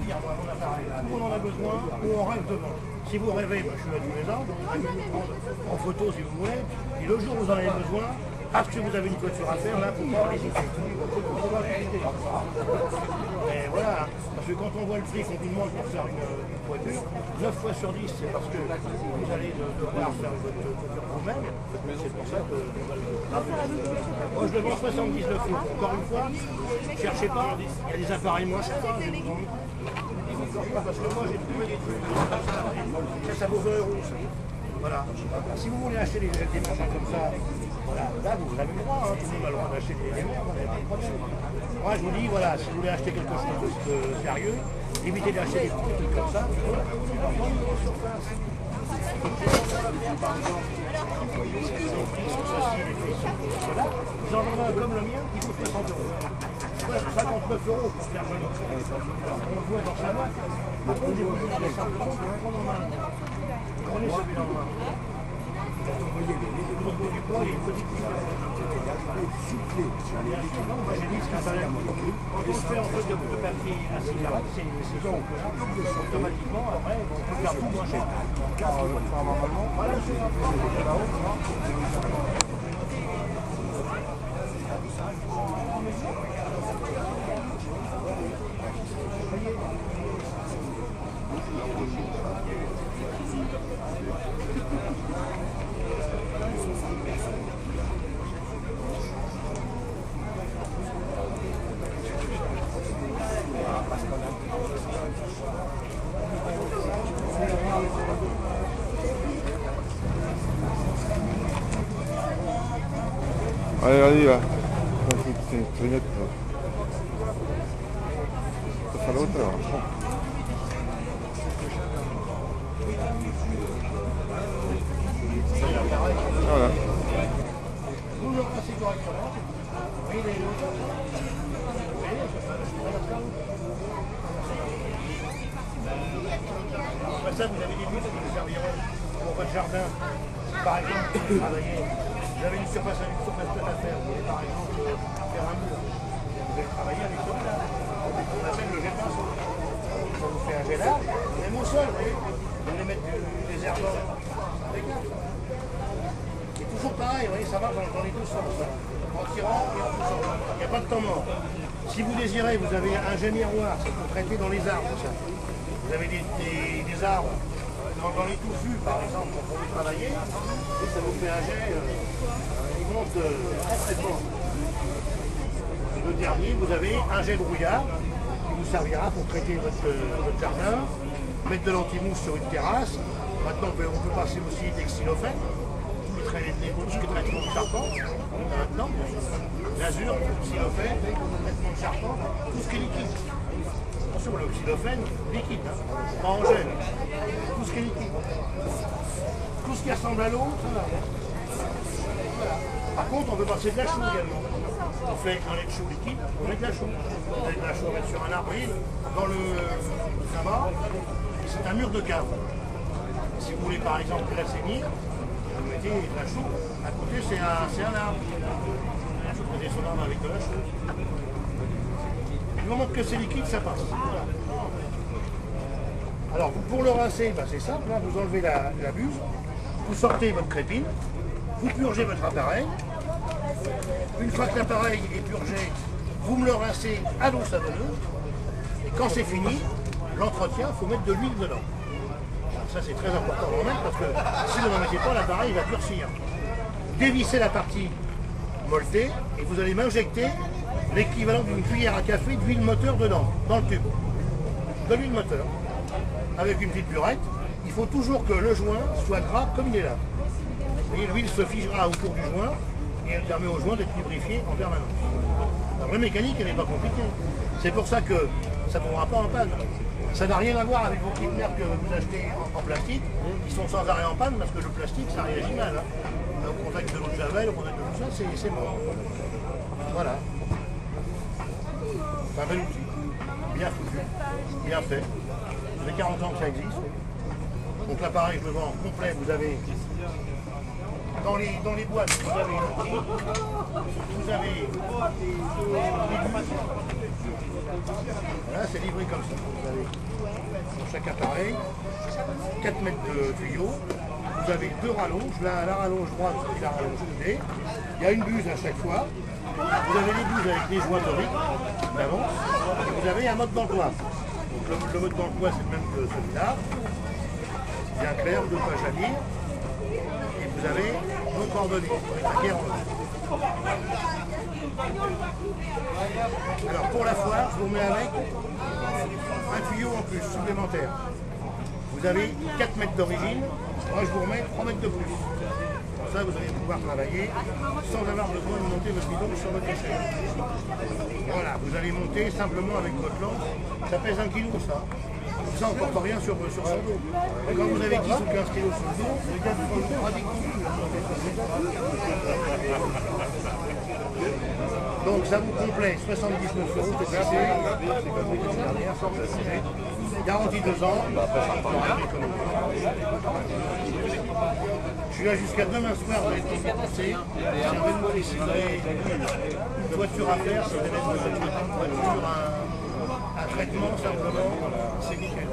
dire, moi, mon appareil, où on en a besoin, où on rêve devant. Si vous rêvez, bah, je suis là tous les ans, donc vous pouvez nous prendre en photo si vous voulez. Et le jour où vous en avez besoin, parce que vous avez une toiture à faire, là, pour pouvoir hésiter. Mais voilà, parce que quand on voit le prix qu'on vous demande pour faire une toiture, 9 fois sur 10, c'est parce que vous allez devoir faire votre toiture vous-même. C'est pour ça que moi je le vends 79 euros. Encore une fois, ne cherchez pas, il y a des appareils moins chers. Parce que moi j'ai trouvé des trucs, ça vaut 20 euros. Voilà. Si vous voulez acheter des machins comme ça, voilà, là vous avez le droit, tout le monde a le droit d'acheter des merdes, on n'a pas de problème. Moi je vous dis, voilà, si vous voulez acheter quelque chose de sérieux, évitez d'acheter des petits trucs comme ça. Vous en vendez un comme le mien, il coûte 60 euros. 59 euros pour faire joli. On le voit dans sa boîte. Après, vous les simplement, prendre en main. Prenez celui-là en main. Au niveau du poids, il y a une petite différence. J'ai dit ce qu'il fallait. Quand on le fait en fait de papier à cigarette, c'est bon. Automatiquement, après, on peut faire tout moins cher. Voilà, Allez, allez, là. C'est net. Ça fait l'autre, là. Voilà. Vous le passez correctement. Oui, les après ça, vous avez des bus qui vous serviront pour votre jardin. Par exemple, vous travaillez, vous avez une surface plate à faire, vous voulez par exemple faire un mur. Vous allez travailler avec celui-là. On appelle le gelage. Ça vous fait un gelage, même au sol, vous voyez. Vous allez mettre des herbes impeccable. Et toujours pareil, vous voyez, ça marche dans les deux sens. En tirant et en poussant. Il n'y a pas de temps mort. Si vous désirez, vous avez un jet miroir, c'est pour traiter dans les arbres. Ça. Vous avez des arbres dans les touffus, par exemple, pour vous travailler, et ça vous fait un jet, il monte très très fort. Le dernier, vous avez un jet brouillard qui vous servira pour traiter votre jardin, mettre de l'antimousse sur une terrasse. Maintenant, on peut passer aussi des xylophanes, tout ce qui est traitement de charpente. Maintenant, l'azur, le xylophène, traitement de charpente, tout ce qui est liquide. Attention, le xylophène, liquide, hein, pas en gel. Tout ce qui est liquide. Tout ce qui ressemble à l'eau, ça va. Voilà. Par contre, on peut passer de la chaux également. On fait un lait de chaux liquide, on met de la chaux. Vous avez de la chaux à mettre sur un arbre, dans le tabac, c'est un mur de cave. Si vous voulez par exemple l'assainir, vous mettez de la chaux. À côté, c'est un arbre. Vous prenez son arbre avec de la chaux. Du moment que c'est liquide, ça passe. Voilà. Alors, pour le rincer, bah, c'est simple, hein, vous enlevez la buse, vous sortez votre crépine, vous purgez votre appareil. Une fois que l'appareil est purgé, vous me le rincez à l'eau savonneuse. Et quand c'est fini, l'entretien, il faut mettre de l'huile dedans. Alors ça, c'est très important d'en mettre parce que si vous n'en mettez pas, l'appareil va durcir. Dévissez la partie molletée et vous allez m'injecter l'équivalent d'une cuillère à café d'huile moteur dedans, dans le tube. De l'huile moteur. Avec une petite burette, il faut toujours que le joint soit gras comme il est là. Vous voyez, l'huile se figera autour du joint et elle permet au joint d'être lubrifié en permanence. Alors la mécanique, elle n'est pas compliquée. C'est pour ça que ça ne tombera pas en panne. Ça n'a rien à voir avec vos petites merdes que vous achetez en plastique, qui sont sans arrêt en panne, parce que le plastique, ça réagit mal. Hein. Au contact de l'eau de javel, au contact de tout ça, c'est mort. Voilà. C'est un bel outil. Bien foutu, bien fait. Ça fait 40 ans que ça existe. Donc l'appareil, je le vends complet. Vous avez dans les boîtes, vous avez le prix, vous avez les buts. Voilà, c'est livré comme ça. Vous avez dans chaque appareil 4 mètres de tuyau. Vous avez 2 rallonges, la rallonge droite et la rallonge côté. Il y a une buse à chaque fois. Vous avez les buses avec des joints toriques d'avance. Et vous avez un mode d'emploi. Donc le mode d'emploi c'est le même que celui-là. Bien clair, 2 pages à lire. Et vous avez vos coordonnées. Alors pour la foire, je vous mets avec un tuyau en plus supplémentaire. Vous avez 4 mètres d'origine, moi je vous remets 3 mètres de plus. Comme ça vous allez pouvoir travailler sans avoir besoin de monter votre bidon sur votre échelle. Voilà, vous allez monter simplement avec votre lance, ça pèse 1 kg ça. Ça on ne porte rien sur son dos. Et quand vous avez 10 ou 15 kg sur le dos, les gars vous font pratiquement. Donc ça vous complète 79 € TTC, c'est comme vous dites derrière, sans changer. Garantie 2 ans, je suis là jusqu'à demain soir, vous allez pouvoir passer. Si un vélo déciderait une voiture à faire, c'est de mettre une voiture, un traitement simplement, c'est nickel.